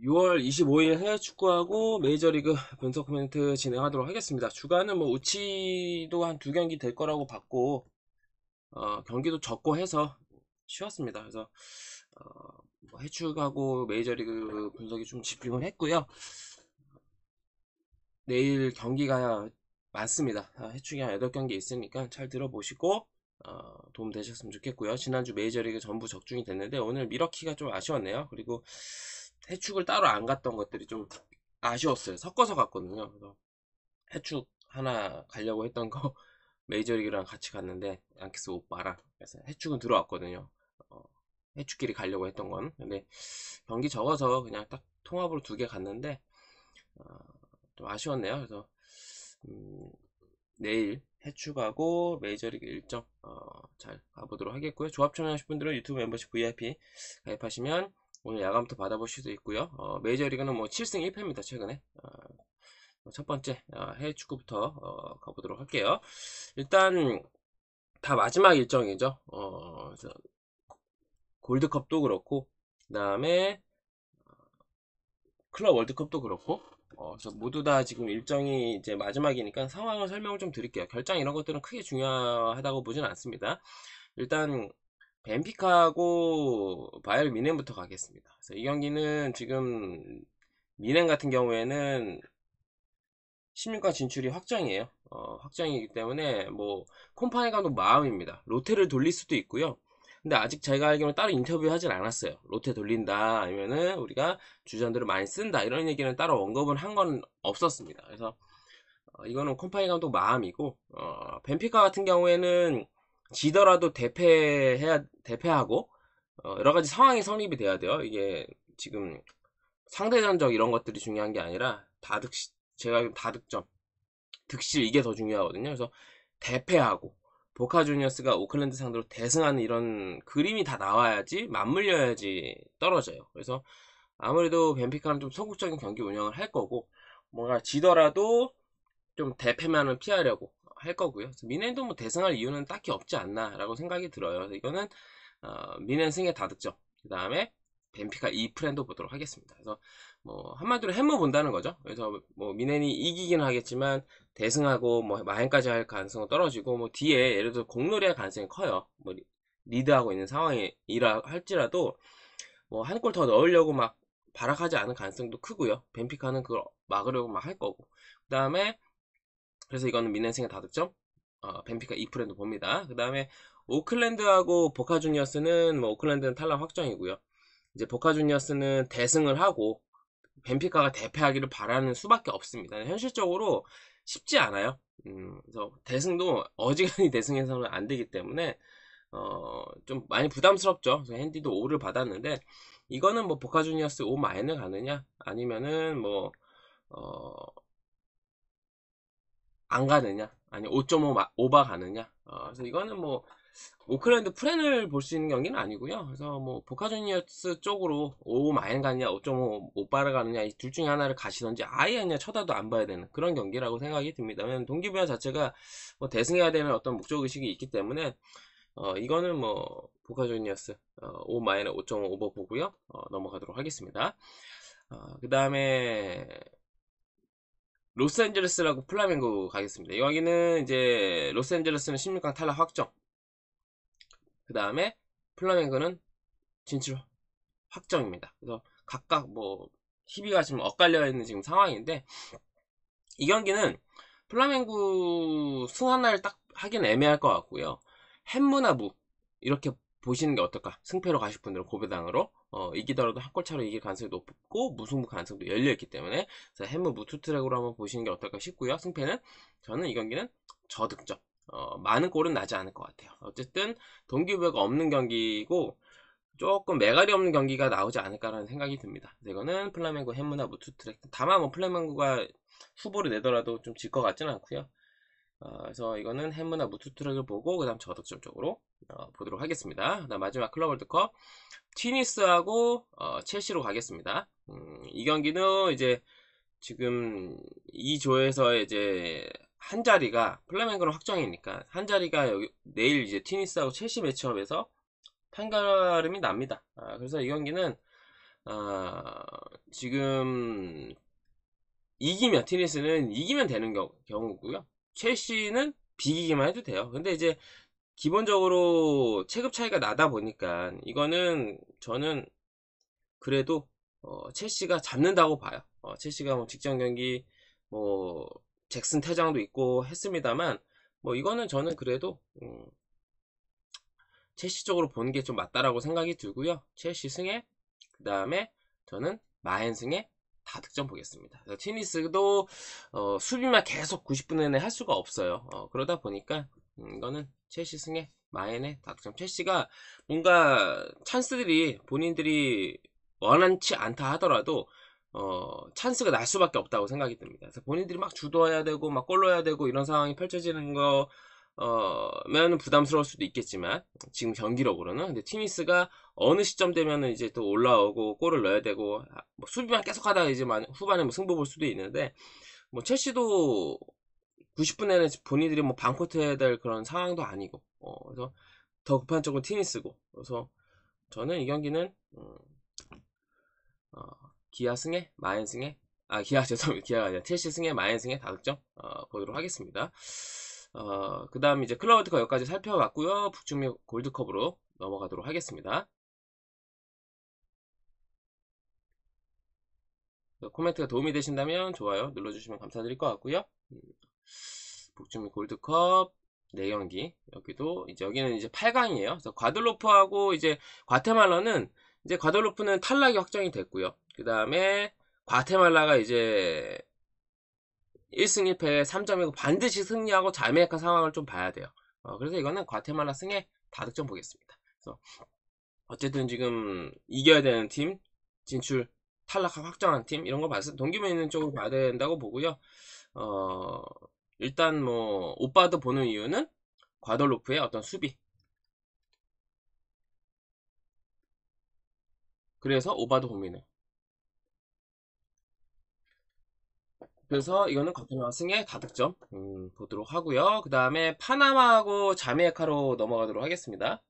6월 25일 해외 축구하고 메이저리그 분석 코멘트 진행하도록 하겠습니다. 주간은 뭐 우치도 한 두 경기 될 거라고 봤고 경기도 적고 해서 쉬었습니다. 그래서 어, 뭐 해축하고 메이저리그 분석이 좀 집중을 했고요. 내일 경기가 많습니다. 해축이 한 8경기 있으니까 잘 들어보시고 도움 되셨으면 좋겠고요. 지난주 메이저리그 전부 적중이 됐는데 오늘 미러키가 좀 아쉬웠네요. 그리고 해축을 따로 안 갔던 것들이 좀 아쉬웠어요. 섞어서 갔거든요. 그래서 해축 하나 가려고 했던 거 메이저리그랑 같이 갔는데 양키스 오빠랑 그래서 해축은 들어왔거든요. 어, 해축끼리 가려고 했던 건 근데 경기 적어서 그냥 딱 통합으로 두 개 갔는데 어, 좀 아쉬웠네요. 그래서 음, 내일 해축하고 메이저리그 일정 잘 가보도록 하겠고요. 조합 참여하실 분들은 유튜브 멤버십 VIP 가입하시면 오늘 야간부터 받아보실 수 있고요. 메이저리그는 뭐 7승 1패입니다. 최근에 첫 번째 해외 축구부터 가보도록 할게요. 일단 다 마지막 일정이죠. 골드컵도 그렇고 그 다음에 클럽 월드컵도 그렇고 그래서 모두 다 지금 일정이 이제 마지막이니까 상황을 설명을 좀 드릴게요. 결장 이런 것들은 크게 중요하다고 보진 않습니다. 일단 벤피카하고 바이에른 뮌헨부터 가겠습니다. 그래서 이 경기는 지금 뮌헨 같은 경우에는 16강 진출이 확정이에요. 확정이기 때문에 뭐 콤파니 감독 마음입니다. 롯데를 돌릴 수도 있고요. 근데 아직 제가 알기로는 따로 인터뷰 하진 않았어요. 롯데 돌린다 아니면은 우리가 주전들을 많이 쓴다 이런 얘기는 따로 언급은 한 건 없었습니다. 그래서 이거는 콤파니 감독 마음이고 벤피카 같은 경우에는 지더라도 대패하고 여러 가지 상황이 성립이 돼야 돼요. 이게 지금 상대전적 이런 것들이 중요한 게 아니라 제가 다득점 득실 이게 더 중요하거든요. 그래서 대패하고 보카 주니어스가 오클랜드 상대로 대승하는 이런 그림이 다 나와야지 맞물려야지 떨어져요. 그래서 아무래도 벤피카는 좀 소극적인 경기 운영을 할 거고 뭔가 지더라도 좀 대패만은 피하려고 할 거고요. 그래서 미넨도 뭐 대승할 이유는 딱히 없지 않나라고 생각이 들어요. 그래서 이거는 미넨 승의 다득점 그 다음에 벤피카 2프랜도 보도록 하겠습니다. 그래서 뭐 한마디로 햄머 본다는 거죠. 그래서 뭐 미넨이 이기긴 하겠지만 대승하고 뭐 마행까지 할 가능성은 떨어지고 뭐 뒤에 예를 들어 공놀이 할 가능성이 커요. 뭐 리드하고 있는 상황이라 할지라도 뭐 한 골 더 넣으려고 막 발악하지 않을 가능성도 크고요. 벤피카는 그걸 막으려고 막 할 거고. 그 다음에 그래서 이거는 미넨승의 다득점 벤피카 2프랜도 봅니다. 그 다음에 오클랜드하고 보카 주니어스는 뭐 오클랜드는 탈락 확정이고요. 이제 보카 주니어스는 대승을 하고 벤피카가 대패하기를 바라는 수밖에 없습니다. 현실적으로 쉽지 않아요. 그래서 대승도 어지간히 대승해서는 안 되기 때문에 좀 많이 부담스럽죠. 그래서 핸디도 5를 받았는데 이거는 뭐 보카 주니어스 5 마이너 가느냐 아니면은 뭐 어, 안 가느냐 아니 5.5 오바 가느냐 그래서 이거는 뭐 오클랜드 프렌을 볼 수 있는 경기는 아니고요. 그래서 뭐 보카 주니어스 쪽으로 5 마인 가느냐 5.5 오빠를 가느냐 이 둘 중에 하나를 가시던지 아예 그냥 쳐다도 안 봐야 되는 그런 경기라고 생각이 듭니다. 왜냐면 동기부여 자체가 뭐 대승해야 되는 어떤 목적 의식이 있기 때문에 이거는 뭐 보카 주니어스 5 마이너 5.5 오버 보고요. 넘어가도록 하겠습니다. 그 다음에 로스앤젤레스라고 플라멩고 가겠습니다. 여기는 이제 로스앤젤레스는 16강 탈락 확정. 그 다음에 플라멩고는 진출 확정입니다. 그래서 각각 뭐 희비가 지금 엇갈려 있는 지금 상황인데 이 경기는 플라멩고 승 하나를 딱 하기는 애매할 것 같고요. 햄무나 무 이렇게 보시는 게 어떨까? 승패로 가실 분들은 고배당으로 이기더라도 한 골 차로 이길 가능성이 높고 무승부 가능성도 열려있기 때문에 그래서 햄무 무 투트랙으로 한번 보시는 게 어떨까 싶고요. 승패는 저는 이 경기는 저득점 많은 골은 나지 않을 것 같아요. 어쨌든 동기부여가 없는 경기고 조금 매갈이 없는 경기가 나오지 않을까라는 생각이 듭니다. 이거는 플라멩고 햄무나 무투트랙 다만 뭐 플라멩고가 후보를 내더라도 좀 질 것 같지는 않고요. 그래서 이거는 햄무나 무투트랙을 보고 그 다음 저득점 쪽으로 보도록 하겠습니다. 그다음 마지막 클럽 월드컵 티니스하고 첼시로 가겠습니다. 이 경기는 이제 지금 이 조에서 이제 한 자리가 플라멩고는 확정이니까 한 자리가 여기 내일 이제 티니스하고 첼시 매치업에서 판가름이 납니다. 그래서 이 경기는 아, 지금 이기면 티니스는 이기면 되는 경우고요. 첼시는 비기기만 해도 돼요. 근데 이제 기본적으로 체급 차이가 나다 보니까 이거는 저는 그래도 첼시가 잡는다고 봐요. 첼시가 뭐 직전 경기 뭐 잭슨 퇴장도 있고 했습니다만 뭐 이거는 저는 그래도 첼시 쪽으로 보는 게 좀 맞다라고 생각이 들고요. 첼시 승에 그 다음에 저는 마헨 승에 다득점 보겠습니다. 티니스도 수비만 계속 90분 내내 할 수가 없어요. 그러다 보니까 이거는 첼시 승에 마헨의 다득점. 첼시가 뭔가 찬스들이 본인들이 원한치 않다 하더라도 찬스가 날 수밖에 없다고 생각이 듭니다. 그래서 본인들이 막 주도해야 되고 막 골 넣어야 되고 이런 상황이 펼쳐지는 거 면 부담스러울 수도 있겠지만 지금 경기력으로는 근데 티니스가 어느 시점 되면은 이제 또 올라오고 골을 넣어야 되고 뭐 수비만 계속 하다가 이제 후반에 뭐 승부 볼 수도 있는데 뭐 첼시도 90분 내내 본인들이 뭐 반코트 해야 될 그런 상황도 아니고 그래서 더 급한 쪽은 티니스고 그래서 저는 이 경기는 기아 승에 마엔 승에 기아 죄송합니다. 기아가 아니라 첼시 승에 마엔 승에 다득점 보도록 하겠습니다. 그 다음 이제 클럽워드컵 여기까지 살펴봤고요. 북중미 골드컵으로 넘어가도록 하겠습니다. 코멘트가 도움이 되신다면 좋아요 눌러주시면 감사드릴 것 같고요. 북중미 골드컵 4경기 여기는 이제 8강이에요. 그래서 과들로프하고 이제 과테말라는 이제 과들로프는 탈락이 확정이 됐고요. 그 다음에 과테말라가 이제 1승 1패 3점이고 반드시 승리하고 자메이카 상황을 좀 봐야 돼요. 그래서 이거는 과테말라 승에 다득점 보겠습니다. 그래서 어쨌든 지금 이겨야 되는 팀, 진출 탈락 확정한 팀 이런 거 봤을 때 동기부 있는 쪽으로 봐야 된다고 보고요. 일단 뭐 오빠도 보는 이유는 과덜로프의 어떤 수비. 그래서 오바도 봅니다. 그래서 이거는 과테말라 승에 다득점 보도록 하고요. 그 다음에 파나마하고 자메이카로 넘어가도록 하겠습니다.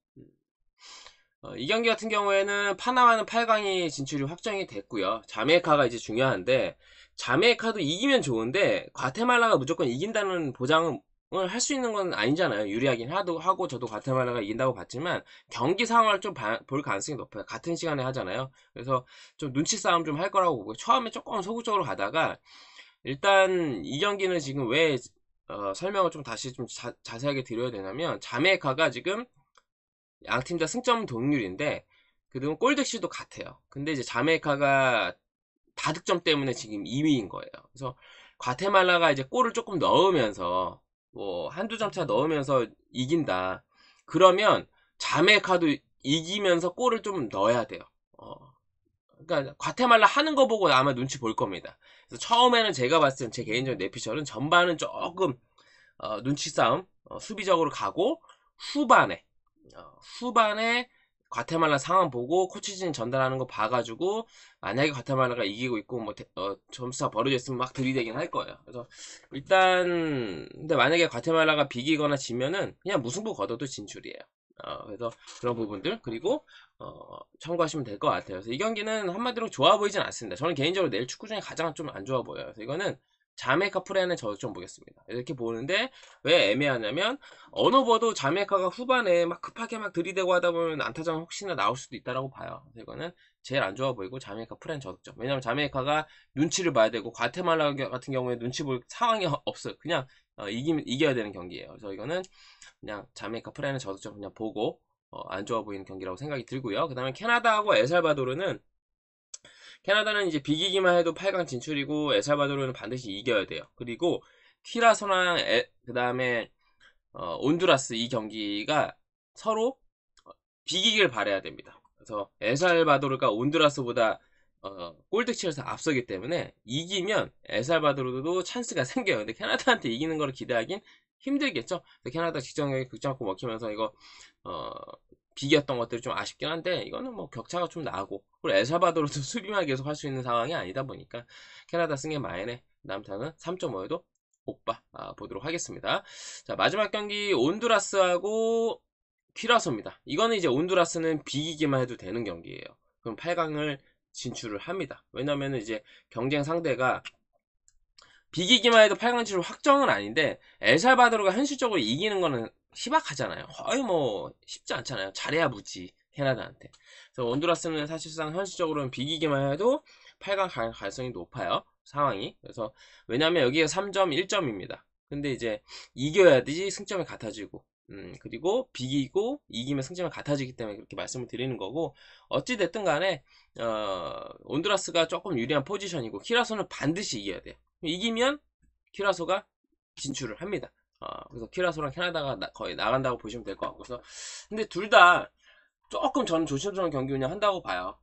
이 경기 같은 경우에는 파나마는 8강이 진출이 확정이 됐고요. 자메이카가 이제 중요한데 자메이카도 이기면 좋은데 과테말라가 무조건 이긴다는 보장을 할 수 있는 건 아니잖아요. 유리하긴 하고 저도 과테말라가 이긴다고 봤지만 경기 상황을 좀 볼 가능성이 높아요. 같은 시간에 하잖아요. 그래서 좀 눈치 싸움 좀 할 거라고 보고 처음에 조금 소극적으로 가다가 일단 이 경기는 지금 왜 설명을 좀 다시 좀 자세하게 드려야 되냐면 자메이카가 지금 양팀 다 승점 동률인데 그동안 골득실도 같아요. 근데 이제 자메이카가 다득점 때문에 지금 2위인 거예요. 그래서 과테말라가 이제 골을 조금 넣으면서 뭐 한두 점 차 넣으면서 이긴다. 그러면 자메이카도 이기면서 골을 좀 넣어야 돼요. 그러니까 과테말라 하는 거 보고 아마 눈치 볼 겁니다. 그래서 처음에는 제가 봤을 땐 제 개인적인 내피셜은 전반은 조금 눈치 싸움 수비적으로 가고 후반에 과테말라 상황 보고 코치진 전달하는 거 봐가지고 만약에 과테말라가 이기고 있고 뭐 점수가 벌어져 있으면 막 들이대긴 할 거예요. 그래서 일단 근데 만약에 과테말라가 비기거나 지면은 그냥 무승부 거둬도 진출이에요. 그래서 그런 부분들 그리고 참고하시면 될 것 같아요. 그래서 이 경기는 한마디로 좋아 보이진 않습니다. 저는 개인적으로 내일 축구 중에 가장 좀 안 좋아 보여요. 그래서 이거는 자메이카 프레는 저도 좀 보겠습니다. 이렇게 보는데 왜 애매하냐면 언어버도 자메이카가 후반에 막 급하게 막 들이대고 하다 보면 안타전 혹시나 나올 수도 있다라고 봐요. 그래서 이거는 제일 안 좋아 보이고 자메이카 프레는 저득점. 왜냐면 자메이카가 눈치를 봐야 되고 과테말라 같은 경우에 눈치 볼 상황이 없어요. 그냥 이겨야 되는 경기예요. 그래서 이거는 그냥 자메이카 프레는 저득점 그냥 보고 안 좋아 보이는 경기라고 생각이 들고요. 그 다음에 캐나다하고 엘살바도르는 캐나다는 이제 비기기만 해도 8강 진출이고 엘살바도르는 반드시 이겨야 돼요. 그리고 키라소랑 그 다음에 온두라스 이 경기가 서로 비기길 바라야 됩니다. 그래서 엘살바도르가 온두라스보다 골득실에서 앞서기 때문에 이기면 엘살바도르도 찬스가 생겨요. 근데 캐나다한테 이기는 걸 기대하긴 힘들겠죠. 캐나다 직전 경기 극장 맞고 먹히면서 이거 비겼던 것들이 좀 아쉽긴 한데 이거는 뭐 격차가 좀 나고 그리고 엘살바도르도 수비만 계속 할 수 있는 상황이 아니다 보니까 캐나다 승에 마인에 남타는 3.5에도 오빠 보도록 하겠습니다. 자 마지막 경기 온두라스하고 퀴라소입니다. 이거는 이제 온두라스는 비기기만 해도 되는 경기예요. 그럼 8강을 진출을 합니다. 왜냐면 이제 경쟁 상대가 비기기만 해도 8강 진출 확정은 아닌데 엘살바도르가 현실적으로 이기는 거는 희박하잖아요. 거의 뭐 쉽지 않잖아요. 잘해야 무지 캐나다한테. 그래서 온두라스는 사실상 현실적으로는 비기기만 해도 8강 갈 가능성이 높아요. 상황이. 그래서 왜냐면 여기가 3점 1점입니다. 근데 이제 이겨야지 승점이 같아지고 그리고 비기고 이기면 승점이 같아지기 때문에 그렇게 말씀을 드리는 거고 어찌 됐든 간에 온두라스가 조금 유리한 포지션이고 키라소는 반드시 이겨야 돼요. 이기면 키라소가 진출을 합니다. 그래서 키라소랑 캐나다가 거의 나간다고 보시면 될 것 같고. 그래서 근데 둘 다 조금 저는 조심스러운 경기 운영 한다고 봐요.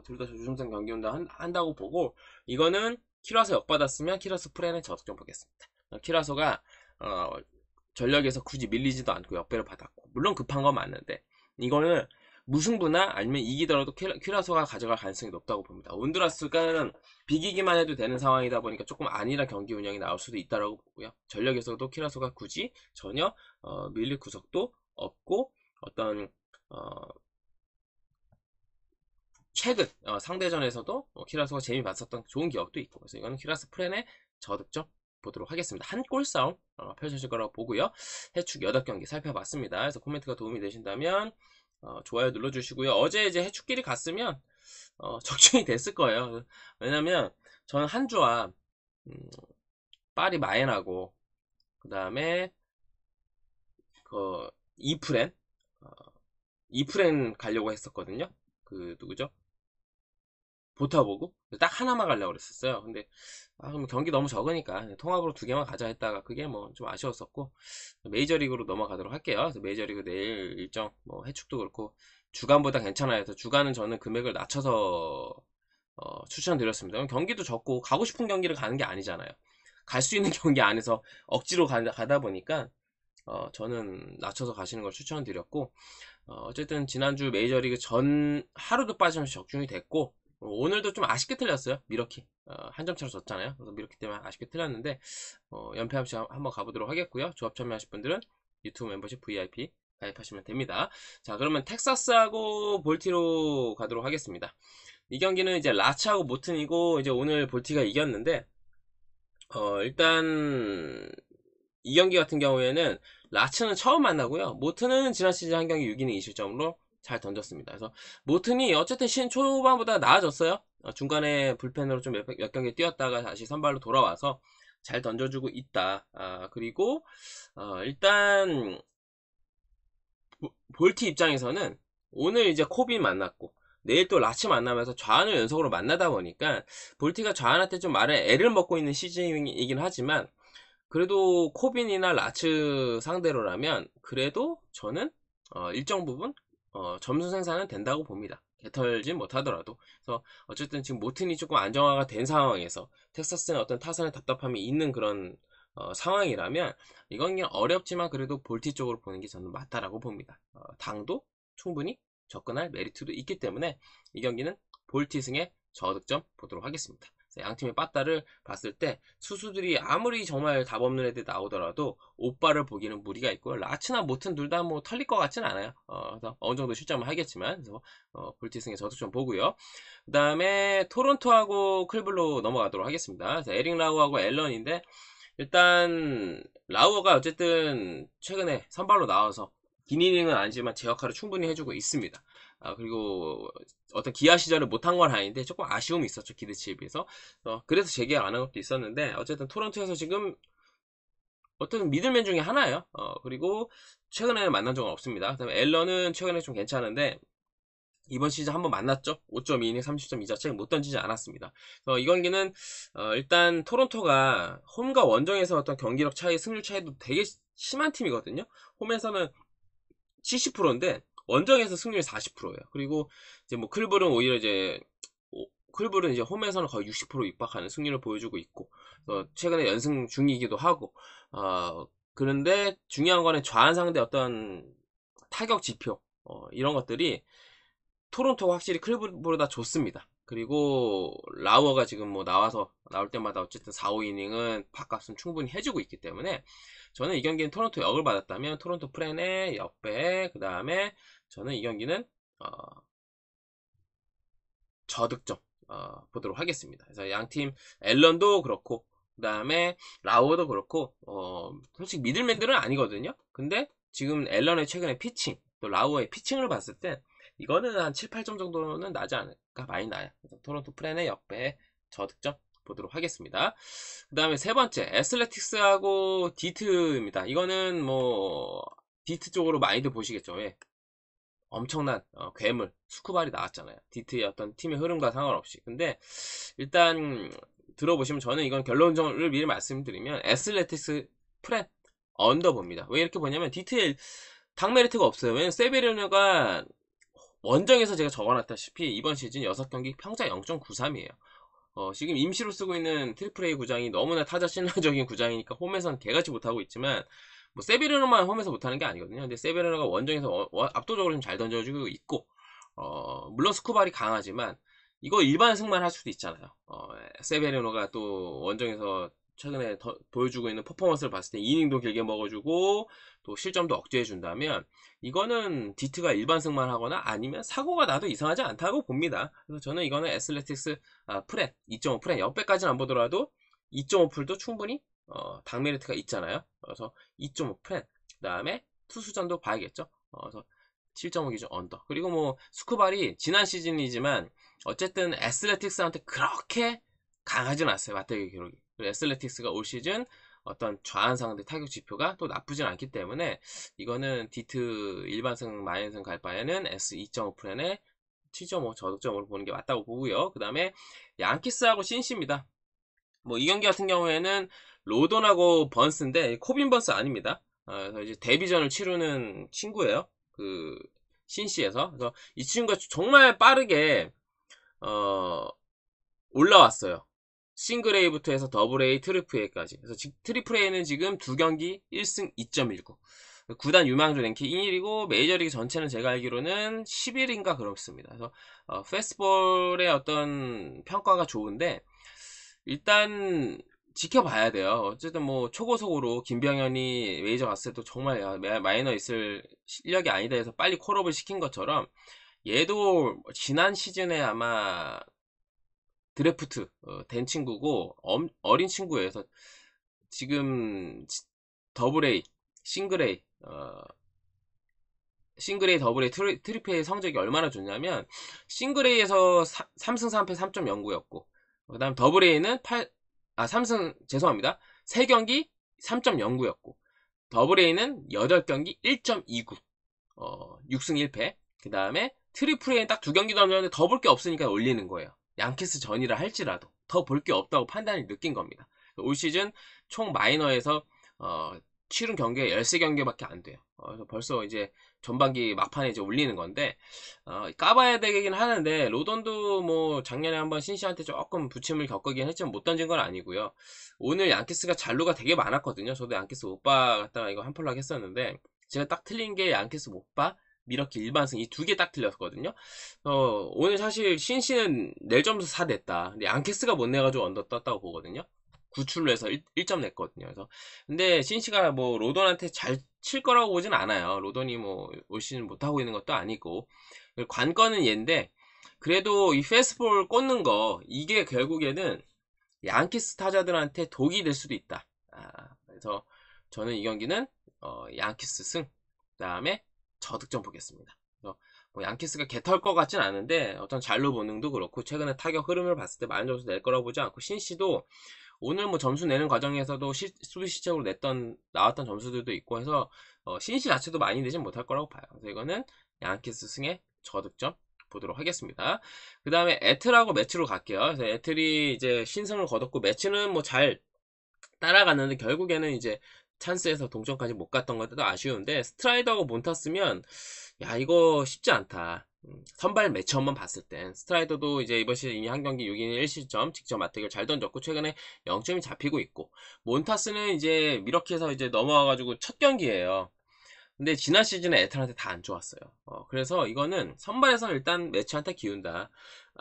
둘 다 조심스러운 경기 운영 한다고 보고, 이거는 키라소 역받았으면 키라소 프렌에 저득점 보겠습니다. 키라소가 전력에서 굳이 밀리지도 않고 역배를 받았고, 물론 급한 건 맞는데 이거는 무승부나 아니면 이기더라도 키라소가 가져갈 가능성이 높다고 봅니다. 온두라스가 비기기만 해도 되는 상황이다 보니까 조금 안일한 경기 운영이 나올 수도 있다고 보고요. 전력에서도 키라소가 굳이 전혀 밀릴 구석도 없고, 어떤 최근 상대전에서도 키라소가 재미 봤었던 좋은 기억도 있고, 그래서 이거는 키라스 프렌의 저득점 보도록 하겠습니다. 한 골 싸움 펼쳐질 거라고 보고요. 해축 8경기 살펴봤습니다. 그래서 코멘트가 도움이 되신다면 좋아요 눌러주시고요. 어제 이제 해축끼리 갔으면 적중이 됐을 거예요. 왜냐면 저는 한주와 파리 마엔하고 그 다음에 그 이프렌 가려고 했었거든요. 그 누구죠? 보타보고 딱 하나만 가려고 그랬었어요. 근데 그럼 경기 너무 적으니까 통합으로 2개만 가자 했다가 그게 뭐 좀 아쉬웠었고, 메이저리그로 넘어가도록 할게요. 그래서 메이저리그 내일 일정 뭐 해축도 그렇고 주간보다 괜찮아요. 그래서 주간은 저는 금액을 낮춰서 추천드렸습니다. 경기도 적고 가고 싶은 경기를 가는 게 아니잖아요. 갈 수 있는 경기 안에서 억지로 가다 보니까 저는 낮춰서 가시는 걸 추천드렸고, 어쨌든 지난주 메이저리그 전 하루도 빠짐없이 적중이 됐고, 오늘도 좀 아쉽게 틀렸어요. 미러키 한 점 차로 졌잖아요. 그래서 미러키 때문에 아쉽게 틀렸는데 연패 없이 한번 가보도록 하겠고요. 조합 참여하실 분들은 유튜브 멤버십 VIP 가입하시면 됩니다. 자, 그러면 텍사스하고 볼티로 가도록 하겠습니다. 이 경기는 이제 라츠하고 모튼이고, 이제 오늘 볼티가 이겼는데 일단 이 경기 같은 경우에는 라츠는 처음 만나고요. 모튼은 지난 시즌 한 경기 6이닝 2실점으로 잘 던졌습니다. 그래서 모튼이 어쨌든 시즌 초반보다 나아졌어요. 중간에 불펜으로 좀 몇 경기 뛰었다가 다시 선발로 돌아와서 잘 던져주고 있다. 그리고 일단 볼티 입장에서는 오늘 이제 코빈 만났고 내일 또 라치 만나면서 좌안을 연속으로 만나다 보니까 볼티가 좌안한테 좀 애를 먹고 있는 시즌이긴 하지만, 그래도 코빈이나 라츠 상대로라면 그래도 저는 일정 부분 점수 생산은 된다고 봅니다. 개털진 못하더라도. 그래서 어쨌든 지금 모튼이 조금 안정화가 된 상황에서 텍사스는 어떤 타선의 답답함이 있는 그런 상황이라면 이건 그냥 어렵지만 그래도 볼티 쪽으로 보는 게 저는 맞다라고 봅니다. 당도 충분히 접근할 메리트도 있기 때문에 이 경기는 볼티 승의 저득점 보도록 하겠습니다. 양팀의 빠따를 봤을 때 수수들이 아무리 정말 답 없는 애들 나오더라도 오빠를 보기는 무리가 있고요. 라츠나 모튼 둘 다 뭐 털릴 것 같진 않아요. 그래서 어느 정도 실점을 하겠지만, 그래서 볼티승의 저득점 보고요. 그 다음에 토론토하고 클블로 넘어가도록 하겠습니다. 그래서 에릭 라우하고 앨런인데, 일단 라우어가 어쨌든 최근에 선발로 나와서 긴 이닝은 아니지만 제 역할을 충분히 해주고 있습니다. 그리고 어떤 기아 시절을 못한 건 아닌데 조금 아쉬움이 있었죠, 기대치에 비해서. 그래서 재계약 안 한 것도 있었는데, 어쨌든 토론토에서 지금 어떤 미들맨 중에 하나예요. 그리고 최근에 만난 적은 없습니다. 그다음에 앨런은 최근에 좀 괜찮은데 이번 시즌 한번 만났죠. 5.2이닝 30점 2자책 못 던지지 않았습니다. 이 경기는 일단 토론토가 홈과 원정에서 어떤 경기력 차이, 승률 차이도 되게 심한 팀이거든요. 홈에서는 70%인데 원정에서 승률이 40%예요. 그리고 이제 뭐 클블은 오히려 클블은 이제 홈에서는 거의 60% 육박하는 승률을 보여주고 있고, 최근에 연승 중이기도 하고, 그런데 중요한 거는 좌한 상대 어떤 타격 지표, 이런 것들이 토론토가 확실히 클블보다 좋습니다. 그리고 라우어가 지금 뭐 나올 때마다 어쨌든 4, 5이닝은 밥값은 충분히 해주고 있기 때문에 저는 이 경기는 토론토 역을 받았다면 토론토 프렌의 역배, 그 다음에 저는 이 경기는 저득점 보도록 하겠습니다. 그래서 양팀 앨런도 그렇고 그 다음에 라우어도 그렇고 솔직히 미들맨들은 아니거든요. 근데 지금 앨런의 최근에 피칭 또 라우어의 피칭을 봤을 때 이거는 한 7, 8점 정도는 나지 않을까. 많이 나요. 그래서 토론토 프렌의 역배 저득점 보도록 하겠습니다. 그 다음에 세 번째 애슬레틱스하고 디트입니다. 이거는 뭐 디트 쪽으로 많이들 보시겠죠. 왜? 엄청난 괴물 스쿠발이 나왔잖아요. 디트의 어떤 팀의 흐름과 상관없이. 근데 일단 들어보시면 저는 이건 결론을 미리 말씀드리면 애슬레틱스 프렌 언더 봅니다. 왜 이렇게 보냐면 디트의 당 메리트가 없어요. 왜냐면 세베르노가 원정에서 제가 적어놨다시피 이번 시즌 6경기 평자 0.93이에요. 지금 임시로 쓰고 있는 트리플 A 구장이 너무나 타자 신화적인 구장이니까 홈에선 개같이 못하고 있지만 뭐 세베르노만 홈에서 못하는 게 아니거든요. 근데 세베르노가 원정에서 압도적으로 좀 잘 던져주고 있고 물론 스쿠발이 강하지만 이거 일반 승만 할 수도 있잖아요. 세베르노가 또 원정에서 최근에 보여주고 있는 퍼포먼스를 봤을 때 이닝도 길게 먹어주고 또 실점도 억제해준다면 이거는 디트가 일반 승만 하거나 아니면 사고가 나도 이상하지 않다고 봅니다. 그래서 저는 이거는 애슬레틱스 프렛 2.5 프렛 역배까지는 안 보더라도 2.5 풀도 충분히 당 메리트가 있잖아요. 그래서 2.5 프렛 그 다음에 투수전도 봐야겠죠. 그래서 7.5 기준 언더. 그리고 뭐 스쿠발이 지난 시즌이지만 어쨌든 애슬레틱스한테 그렇게 강하진 않았어요. 맞대결 기록이. 애슬레틱스가 올 시즌 어떤 좌한 상대 타격 지표가 또 나쁘진 않기 때문에 이거는 디트 일반승 마이너승 갈 바에는 S 2.5 프렌에 7.5 저득점으로 보는 게 맞다고 보고요. 그 다음에 양키스하고 신시입니다. 뭐 이 경기 같은 경우에는 로돈하고 번스인데 코빈 번스 아닙니다. 그래서 이제 데뷔전을 치르는 친구예요. 그 신시에서. 그래서 이 친구가 정말 빠르게 올라왔어요. 싱글 A부터 해서 더블 A, 트리플 A까지. 그래서 트리플 A는 지금 2경기 1승 2.19. 구단 유망주 랭킹 1위고 메이저리그 전체는 제가 알기로는 10일인가 그렇습니다. 그래서 페스티벌의 어떤 평가가 좋은데 일단 지켜봐야 돼요. 어쨌든 뭐 초고속으로 김병현이 메이저 갔을 때 정말 마이너 있을 실력이 아니다 해서 빨리 콜업을 시킨 것처럼 얘도 지난 시즌에 아마 드래프트 된 친구고 어린 친구예요. 그래서 지금 더블 A, 싱글 A, 싱글 A, 더블 A, 트리플 A 성적이 얼마나 좋냐면 싱글 A에서 3승 3패 3.09였고 그 다음 더블 A는 3승 죄송합니다. 3경기 3.09였고 더블 A는 8경기 1.29 6승 1패 그 다음에 트리플 A는 딱 2경기 던졌는데 더 볼 게 없으니까 올리는 거예요. 양키스 전이라 할지라도 더 볼 게 없다고 판단이 느낀 겁니다. 올 시즌 총 마이너에서 치른 경기가 13경기밖에 안 돼요. 그래서 벌써 이제 전반기 막판에 이제 올리는 건데 까봐야 되긴 하는데 로돈도 뭐 작년에 한번 신시한테 조금 부침을 겪긴 했지만 못 던진 건 아니고요. 오늘 양키스가 잔루가 되게 많았거든요. 저도 양키스 못봐 갖다가 이거 한 폴락 했었는데 제가 딱 틀린 게 양키스 못봐 미러키 일반승 이 두 개 딱 틀렸거든요. 오늘 사실 신시는 낼 점수 4 냈다. 근데 양키스가 못 내가지고 언더 떴다고 보거든요. 구출로 해서 1점 냈거든요. 그래서 근데 신시가 뭐 로돈한테 잘 칠 거라고 보진 않아요. 로돈이 뭐 올 시즌 못하고 있는 것도 아니고 관건은 얘인데 그래도 이 페스트볼 꽂는 거 이게 결국에는 양키스 타자들한테 독이 될 수도 있다. 그래서 저는 이 경기는 양키스 승 그다음에 저득점 보겠습니다. 뭐 양키스가 개털 것 같진 않은데 어떤 잔루 본능도 그렇고 최근에 타격 흐름을 봤을 때 많은 점수 낼 거라고 보지 않고 신시도 오늘 뭐 점수 내는 과정에서도 수비 실책으로 나왔던 점수들도 있고 해서 신시 자체도 많이 내진 못할 거라고 봐요. 그래서 이거는 양키스 승의 저득점 보도록 하겠습니다. 그 다음에 애틀하고 매치로 갈게요. 그래서 애틀이 이제 신승을 거뒀고 매치는 뭐 잘 따라갔는데 결국에는 이제 찬스에서 동점까지 못 갔던 것도 아쉬운데 스트라이더하고 몬타스면 야 이거 쉽지 않다. 선발 매치업만 봤을 땐 스트라이더도 이제 이번 시즌 이미 한 경기 6이닝 1실점 직접 맞대결 잘 던졌고 최근에 0점이 잡히고 있고 몬타스는 이제 미러키에서 이제 넘어와가지고 첫 경기예요. 근데 지난 시즌에 애틀한테 다 안 좋았어요. 그래서 이거는 선발에서는 일단 매치한테 기운다.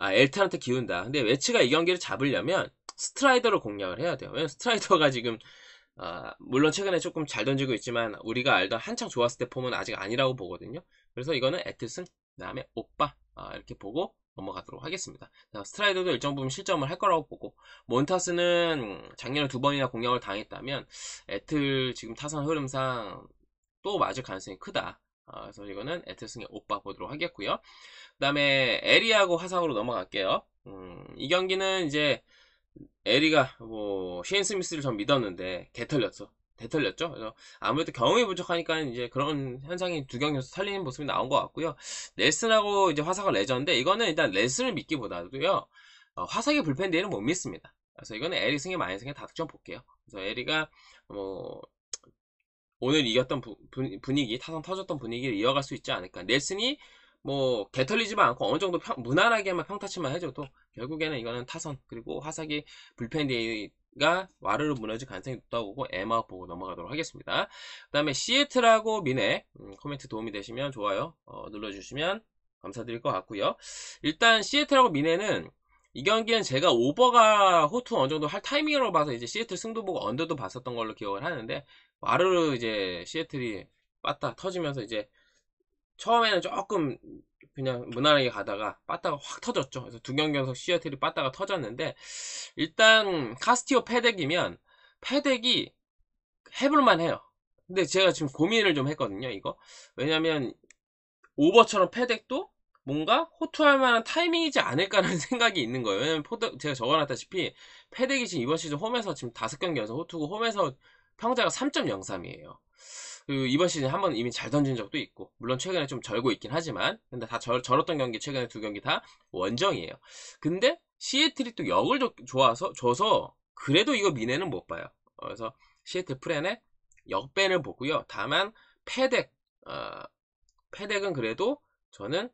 애틀한테 기운다. 근데 매치가 이 경기를 잡으려면 스트라이더로 공략을 해야 돼요. 왜냐면 스트라이더가 지금 물론 최근에 조금 잘 던지고 있지만 우리가 알던 한창 좋았을 때 폼은 아직 아니라고 보거든요. 그래서 이거는 애틀승 그 다음에 오빠 이렇게 보고 넘어가도록 하겠습니다. 자, 스트라이더도 일정 부분 실점을 할 거라고 보고, 몬타스는 작년에 2번이나 공략을 당했다면 애틀 지금 타선 흐름상 또 맞을 가능성이 크다. 그래서 이거는 애틀 승의 오빠 보도록 하겠고요. 그 다음에 에리하고 화상으로 넘어갈게요. 이 경기는 이제 에리가 뭐 셰인 스미스를 전 믿었는데 대털렸죠. 그래서 아무래도 경험이 부족하니까 이제 그런 현상이 두 경기 연속 털리는 모습이 나온 것 같고요. 넬슨하고 이제 화삭을 내줬는데, 이거는 일단 넬슨을 믿기보다도요, 화삭의 불펜 뒤에는 못 믿습니다. 그래서 이거는 에리 승의 마인 승의 다득점 볼게요. 그래서 에리가 뭐 오늘 이겼던 분위기, 타선 터졌던 분위기를 이어갈 수 있지 않을까. 넬슨이 뭐 개털리지만 않고 어느 정도 무난하게만 평타치만 해줘도 결국에는 이거는 타선 그리고 화삭이 불펜 뒤가 와르르 무너질 가능성이 높다고 보고 에마 보고 넘어가도록 하겠습니다. 그 다음에 시애틀하고 미네, 코멘트 도움이 되시면 좋아요 눌러주시면 감사드릴 것 같고요. 일단 시애틀하고 미네는 이 경기는 제가 오버가 호투 어느 정도 할 타이밍으로 봐서 이제 시애틀 승도 보고 언더도 봤었던 걸로 기억을 하는데, 와르르 이제 시애틀이 빠따 터지면서 이제 처음에는 조금 그냥 무난하게 가다가 빠따가 확 터졌죠. 그래서 두 경기 연속 시애틀이 빠따가 터졌는데, 일단 카스티오 패덱이면 패덱이 해볼만 해요. 근데 제가 지금 고민을 좀 했거든요, 이거. 왜냐면 오버처럼 패덱도 뭔가 호투할 만한 타이밍이지 않을까라는 생각이 있는 거예요. 왜냐면 제가 적어놨다시피 패덱이 지금 이번 시즌 홈에서 지금 5경기 연속 호투고 홈에서 평자가 3.03이에요. 그리고 이번 시즌 한번 이미 잘 던진 적도 있고, 물론 최근에 좀 절고 있긴 하지만, 근데 다 절었던 경기 최근에 두 경기 다 원정이에요. 근데 시애틀이 또 역을 줘서 그래도 이거 미네는 못 봐요. 그래서 시애틀 프렌의 역배를 보고요. 다만 패덱은 그래도 저는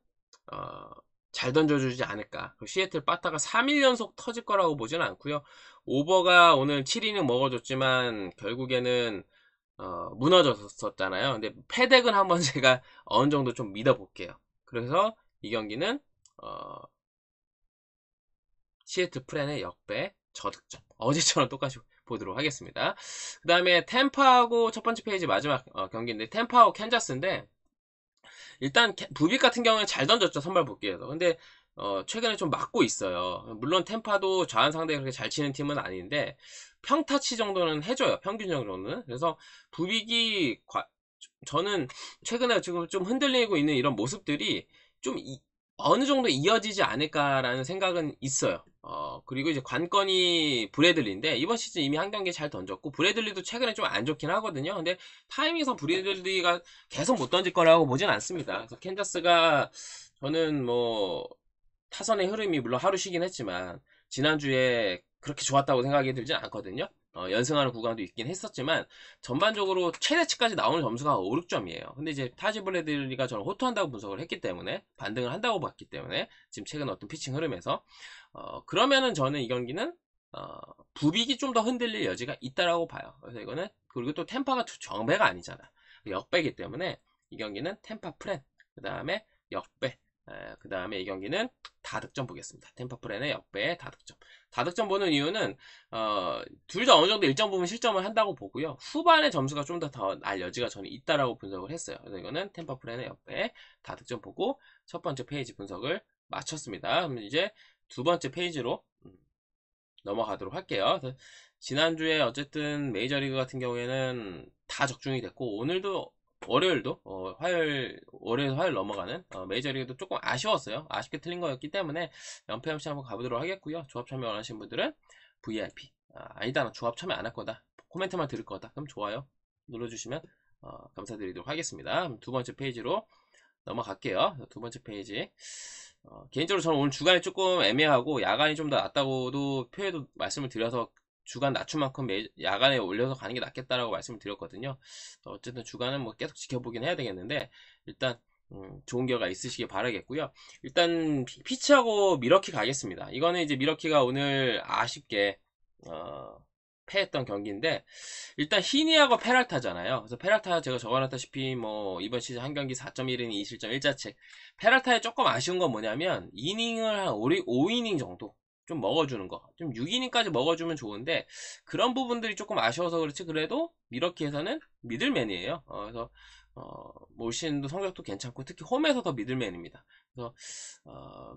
잘 던져주지 않을까. 시애틀 빠따가 3일 연속 터질 거라고 보지는 않고요. 오버가 오늘 7이닝 먹어줬지만 결국에는 무너졌었잖아요. 근데 패덱은 한번 제가 어느 정도 좀 믿어볼게요. 그래서 이 경기는 시애틀 프렌의 역배 저득점, 어제처럼 똑같이 보도록 하겠습니다. 그 다음에 템파하고 첫 번째 페이지 마지막 경기인데, 템파하고 캔자스인데, 일단 부빅 같은 경우는 잘 던졌죠, 선발 복귀에서. 근데 최근에 좀 맞고 있어요. 물론 템파도 좌완 상대 그렇게 잘 치는 팀은 아닌데 평타치 정도는 해줘요, 평균 정도는. 그래서 부빅이 저는 최근에 지금 좀 흔들리고 있는 이런 모습들이 좀 어느 정도 이어지지 않을까라는 생각은 있어요. 그리고 이제 관건이 브래들리인데, 이번 시즌 이미 한 경기 잘 던졌고, 브래들리도 최근에 좀 안 좋긴 하거든요. 근데 타이밍상 브래들리가 계속 못 던질 거라고 보진 않습니다. 그래서 캔자스가, 저는 뭐 타선의 흐름이 물론 하루 쉬긴 했지만 지난주에 그렇게 좋았다고 생각이 들진 않거든요. 연승하는 구간도 있긴 했었지만 전반적으로 최대치까지 나오는 점수가 5, 6점이에요. 근데 이제 타지 브래들리가 저는 호투한다고 분석을 했기 때문에, 반등을 한다고 봤기 때문에, 지금 최근 어떤 피칭 흐름에서 그러면은 저는 이 경기는 부빅이 좀 더 흔들릴 여지가 있다라고 봐요. 그래서 이거는, 그리고 또 템파가 정배가 아니잖아, 역배이기 때문에 이 경기는 템파 프렌, 그 다음에 역배, 그 다음에 이 경기는 다득점 보겠습니다. 템파 프렌의 역배 다득점. 다득점 보는 이유는 둘 다 어느 정도 일정 부분 실점을 한다고 보고요. 후반에 점수가 좀 더 날 여지가 저는 있다라고 분석을 했어요. 그래서 이거는 템파 프렌의 역배 다득점 보고 첫 번째 페이지 분석을 마쳤습니다. 그럼 이제 두 번째 페이지로 넘어가도록 할게요. 지난주에 어쨌든 메이저리그 같은 경우에는 다 적중이 됐고, 오늘도 월요일도 월요일 화요일 넘어가는 메이저리그도 조금 아쉬웠어요. 아쉽게 틀린 거였기 때문에 연패 없이 한번 가보도록 하겠고요. 조합 참여 원하시는 분들은 VIP, 아니다 나 조합 참여 안 할 거다, 코멘트만 들을 거다, 그럼 좋아요 눌러주시면 감사드리도록 하겠습니다. 그럼 두 번째 페이지로 넘어갈게요. 두 번째 페이지, 개인적으로 저는 오늘 주간이 조금 애매하고 야간이 좀 더 낫다고도 표에도 말씀을 드려서 주간 낮춘 만큼 야간에 올려서 가는 게 낫겠다라고 말씀을 드렸거든요. 어쨌든 주간은 뭐 계속 지켜보긴 해야 되겠는데, 일단 좋은 결과 있으시길 바라겠고요. 일단 피치하고 미러키 가겠습니다. 이거는 이제 미러키가 오늘 아쉽게 패했던 경기인데, 일단 히니하고 페랄타잖아요. 그래서 페랄타 제가 적어놨다시피 뭐 이번 시즌 한 경기 4.1이닝 2실점 1자책. 페랄타에 조금 아쉬운 건 뭐냐면 이닝을 한 5이닝 정도 좀 먹어주는 거, 좀 6이닝까지 먹어주면 좋은데 그런 부분들이 조금 아쉬워서 그렇지, 그래도 미러키에서는 미들맨이에요. 그래서 올 시즌도 성적도 괜찮고 특히 홈에서 더 미들맨입니다. 그래서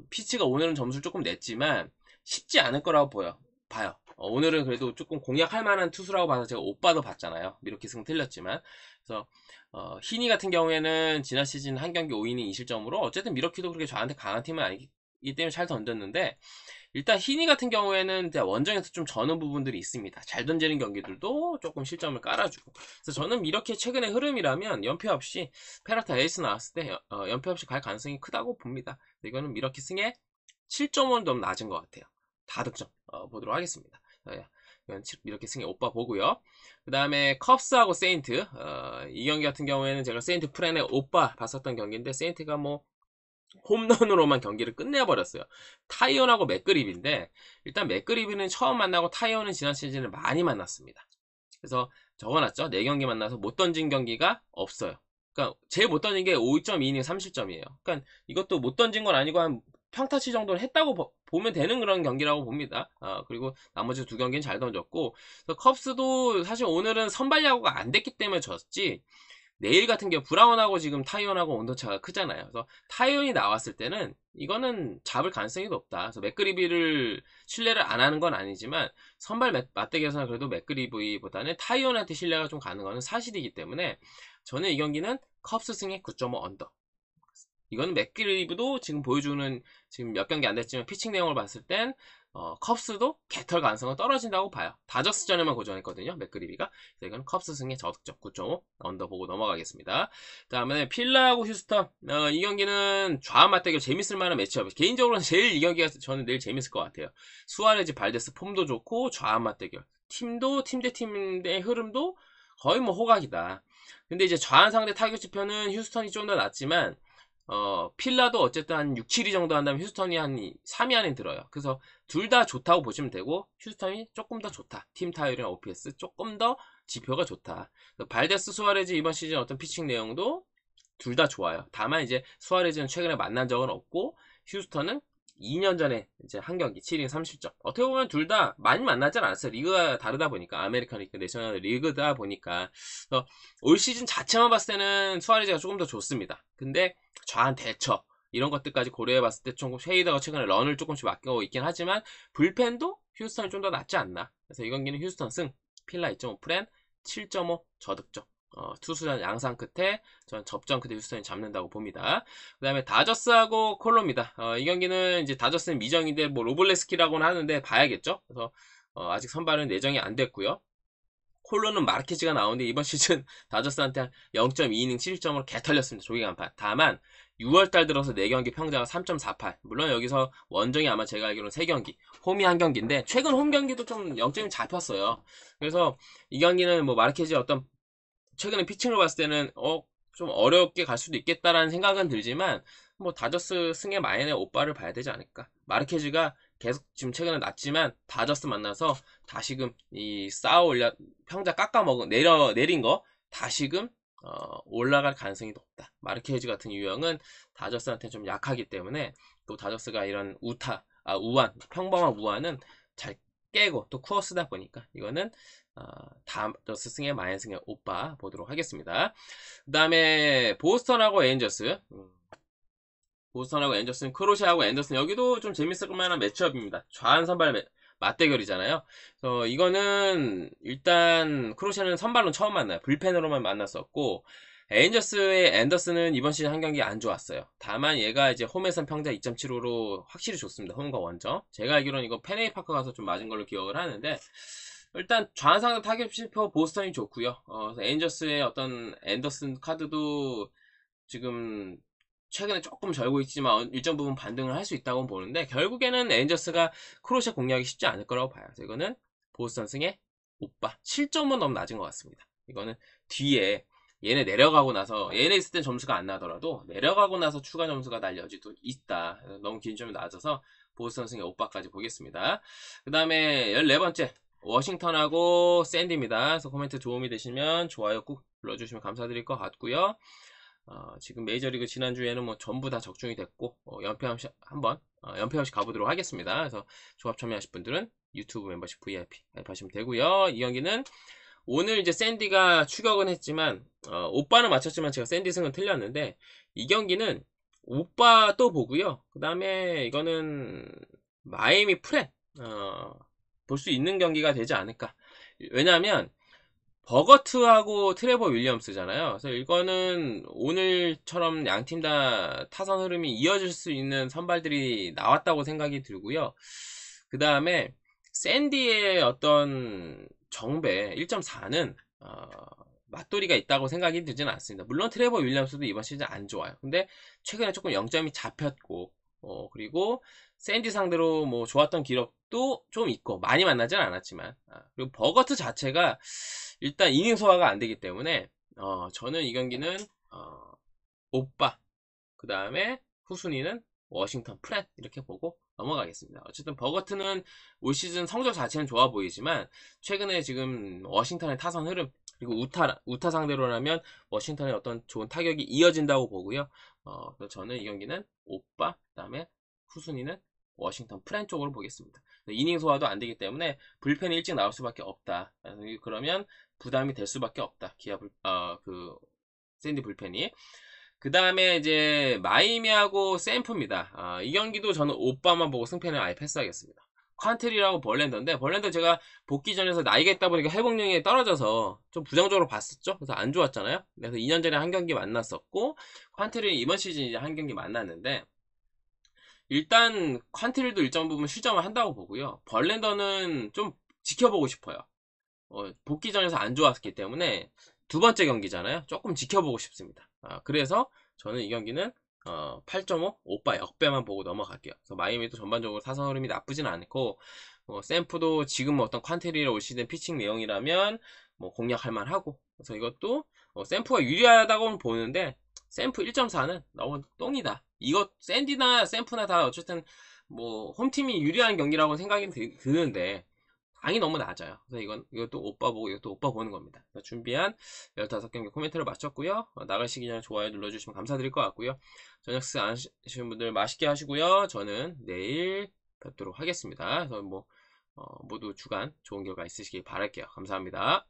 피치가 오늘은 점수를 조금 냈지만 쉽지 않을 거라고 봐요. 오늘은 그래도 조금 공략할 만한 투수라고 봐서 제가 오빠도 봤잖아요. 미러키 승 틀렸지만. 그래서 히니 같은 경우에는 지난 시즌 한 경기 5이닝 2실점으로 어쨌든 미러키도 그렇게 저한테 강한 팀은 아니기 때문에 잘 던졌는데, 일단 히니 같은 경우에는 원정에서 좀 저는 부분들이 있습니다. 잘 던지는 경기들도 조금 실점을 깔아주고. 그래서 저는 이렇게 최근의 흐름이라면 연패 없이 페라타 에이스 나왔을 때 연패 없이 갈 가능성이 크다고 봅니다. 이거는 미러키 승에 7.5는 너무 낮은 것 같아요. 다득점 보도록 하겠습니다. 이건 이렇게 승의 오빠 보고요. 그 다음에 컵스하고 세인트, 이 경기 같은 경우에는 제가 세인트 프렌의 오빠 봤었던 경기인데, 세인트가 뭐 홈런으로만 경기를 끝내버렸어요. 타이온하고 맥그립인데, 일단 맥그립은 처음 만나고 타이온은 지난 시즌에 많이 만났습니다. 그래서 적어놨죠. 4경기 만나서 못 던진 경기가 없어요. 그러니까 제일 못 던진 게 5.2이닝 3실점이에요. 그러니까 이것도 못 던진 건 아니고 한 평타치 정도는 했다고 보면 되는 그런 경기라고 봅니다. 그리고 나머지 2경기는 잘 던졌고, 컵스도 사실 오늘은 선발 야구가 안 됐기 때문에 졌지, 내일 같은 경우 브라운하고 지금 타이온하고 온도차가 크잖아요. 그래서 타이온이 나왔을 때는 이거는 잡을 가능성이 높다. 그래서 맥그리비를 신뢰를 안 하는 건 아니지만 선발 맞대결에서는 그래도 맥그리비보다는 타이온한테 신뢰가 좀 가는 거는 사실이기 때문에 저는 이 경기는 컵스 승에 9.5 언더. 이거는 맥그리브도 지금 보여주는, 지금 몇 경기 안 됐지만 피칭 내용을 봤을 땐 컵스도 개털 가능성은 떨어진다고 봐요. 다저스전에만 고전했거든요, 맥그리비가. 그래서 이건 컵스 승의 저득점 9.5 언더 보고 넘어가겠습니다. 다음에 필라하고 휴스턴, 이 경기는 좌완 맞대결 재밌을 만한 매치업. 개인적으로는 제일 이 경기가 저는 내일 재밌을 것 같아요. 수아레즈 발데스 폼도 좋고 좌완 맞대결, 팀도 팀 대 팀의 흐름도 거의 뭐 호각이다. 근데 이제 좌완 상대 타격 지표는 휴스턴이 좀 더 낫지만 필라도 어쨌든 한 6, 7위 정도 한다면 휴스턴이 한 3위 안에 들어요. 그래서 둘 다 좋다고 보시면 되고, 휴스턴이 조금 더 좋다. 팀 타율이나 OPS 조금 더 지표가 좋다. 발데스 수아레즈 이번 시즌 어떤 피칭 내용도 둘 다 좋아요. 다만 이제 수아레즈는 최근에 만난 적은 없고, 휴스턴은 2년 전에 이제 한 경기 7이닝 3실점. 어떻게 보면 둘 다 많이 만나진 않았어요. 리그가 다르다 보니까, 아메리칸 리그, 내셔널 리그다 보니까. 올 시즌 자체만 봤을 때는 수아레즈가 조금 더 좋습니다. 근데 좌한 대처 이런 것들까지 고려해봤을 때 좀 쉐이더가 최근에 런을 조금씩 맡기고 있긴 하지만 불펜도 휴스턴이 좀 더 낫지 않나. 그래서 이 경기는 휴스턴 승, 필라 2.5 프렌 7.5 저득점. 투수전 양상 끝에 전 접전 끝에 휴스턴이 잡는다고 봅니다. 그 다음에 다저스하고 콜로입니다. 이 경기는 이제 다저스는 미정인데 뭐 로블레스키라고는 하는데 봐야겠죠. 그래서 아직 선발은 내정이 안 됐고요. 콜로는 마르케즈가 나오는데 이번 시즌 다저스한테 0.2이닝 7점으로 개털렸습니다. 조기 간판. 다만 6월달 들어서 4경기 평자가 3.48. 물론 여기서 원정이 아마 제가 알기로는 3경기, 홈이 1경기인데 최근 홈 경기도 좀 0점이 잡혔어요. 그래서 이 경기는 뭐 마르케즈의 어떤 최근에 피칭을 봤을 때는 좀 어렵게 갈 수도 있겠다라는 생각은 들지만, 뭐 다저스 승의 마인의 오빠를 봐야 되지 않을까. 마르케즈가 계속 지금 최근에 낮지만 다저스 만나서 다시금 이 쌓아 올려 평자 깎아먹은 내린 거 다시금 올라갈 가능성이 높다. 마르케즈 같은 유형은 다저스한테 좀 약하기 때문에, 또 다저스가 이런 우한 평범한 우한은 잘 깨고 또 쿠어스다 보니까 이거는 다저스 승의 마인 승의 오빠 보도록 하겠습니다. 그 다음에 보스턴하고 에인저스. 보스턴하고 앤더슨, 크로시하고 앤더슨, 여기도 좀 재밌을 만한 매치업입니다. 좌한 선발 맞대결이잖아요. 그래서 이거는 일단 크로시는 선발로 처음 만나요. 불펜으로만 만났었고, 에인저스의 앤더슨은 이번 시즌 한 경기 안 좋았어요. 다만 얘가 이제 홈에선 평자 2.75로 확실히 좋습니다. 홈과 원정. 제가 알기로는 이거 페네이 파크 가서 좀 맞은 걸로 기억을 하는데, 일단 좌한 상대 타격 지표 보스턴이 좋고요. 에인저스의 어떤 앤더슨 카드도 지금 최근에 조금 절고 있지만 일정 부분 반등을 할 수 있다고 보는데, 결국에는 에인저스가 크로시아 공략이 쉽지 않을 거라고 봐요. 그래서 이거는 보스턴 승의 오빠 7점은 너무 낮은 것 같습니다. 이거는 뒤에 얘네 내려가고 나서, 얘네 있을 땐 점수가 안 나더라도 내려가고 나서 추가 점수가 날 여지도 있다. 너무 긴 점이 낮아서 보스턴 승의 오빠까지 보겠습니다. 그 다음에 14번째 워싱턴하고 샌디입니다. 그래서 코멘트 도움이 되시면 좋아요 꾹 눌러주시면 감사드릴 것 같고요. 지금 메이저리그 지난주에는 뭐 전부 다 적중이 됐고, 연패 없이 한번 연패 없이 가보도록 하겠습니다. 그래서 조합 참여하실 분들은 유튜브 멤버십 VIP 가입하시면 되고요. 이 경기는 오늘 이제 샌디가 추격은 했지만, 오빠는 맞췄지만 제가 샌디 승은 틀렸는데, 이 경기는 오빠 또 보고요. 그 다음에 이거는 마이애미 프렛, 볼 수 있는 경기가 되지 않을까. 왜냐하면, 버거트하고 트레버 윌리엄스잖아요. 그래서 이거는 오늘처럼 양 팀 다 타선 흐름이 이어질 수 있는 선발들이 나왔다고 생각이 들고요. 그 다음에 샌디의 어떤 정배 1.4는 맞돌이가 있다고 생각이 들지는 않습니다. 물론 트레버 윌리엄스도 이번 시즌 안 좋아요. 근데 최근에 조금 0점이 잡혔고 그리고 샌디 상대로 뭐 좋았던 기록도 좀 있고 많이 만나진 않았지만 그리고 버거트 자체가 일단 이닝 소화가 안 되기 때문에 저는 이 경기는 오빠 그 다음에 후순위는 워싱턴 프렛 이렇게 보고 넘어가겠습니다. 어쨌든 버거트는 올 시즌 성적 자체는 좋아 보이지만 최근에 지금 워싱턴의 타선 흐름 그리고 우타 상대로라면 워싱턴의 어떤 좋은 타격이 이어진다고 보고요. 그래서 저는 이 경기는 오빠 그다음에 후순위는 워싱턴 프렛 쪽으로 보겠습니다. 이닝 소화도 안 되기 때문에 불펜이 일찍 나올 수밖에 없다. 그러면 부담이 될 수밖에 없다. 그 샌디 불펜이. 그 다음에 이제 마이애미하고 샌프입니다. 이 경기도 저는 오빠만 보고 승패는 아예 패스하겠습니다. 퀀트리라고 벌랜더인데 벌랜더 제가 복귀 전에서 나이가 있다 보니까 회복력이 떨어져서 좀 부정적으로 봤었죠. 그래서 안 좋았잖아요. 그래서 2년 전에 한 경기 만났었고 퀀트리 이번 시즌 이제 한 경기 만났는데 일단 퀀트리도 일정 부분 실점을 한다고 보고요. 벌랜더는 좀 지켜보고 싶어요. 복귀 전에서 안 좋았기 때문에 두 번째 경기잖아요. 조금 지켜보고 싶습니다. 그래서 저는 이 경기는 8.5 오빠 역배만 보고 넘어갈게요. 그래서 마이애미도 전반적으로 타선 흐름이 나쁘진 않고 샌프도 지금 어떤 퀀테리를 올 시즌 피칭 내용이라면 뭐 공략할 만하고 그래서 이것도 샌프가 유리하다고 보는데 샌프 1.4는 너무 똥이다. 이거 샌디나 샌프나 다 어쨌든 뭐 홈팀이 유리한 경기라고 생각이 드는데 강이 너무 낮아요. 그래서 이것도 오빠 보고 이것도 오빠 보는 겁니다. 준비한 15경기 코멘트를 마쳤고요. 나가시기 전에 좋아요 눌러주시면 감사드릴 것 같고요. 저녁 식사 안 하시는 분들 맛있게 하시고요. 저는 내일 뵙도록 하겠습니다. 그래서 뭐 모두 주간 좋은 결과 있으시길 바랄게요. 감사합니다.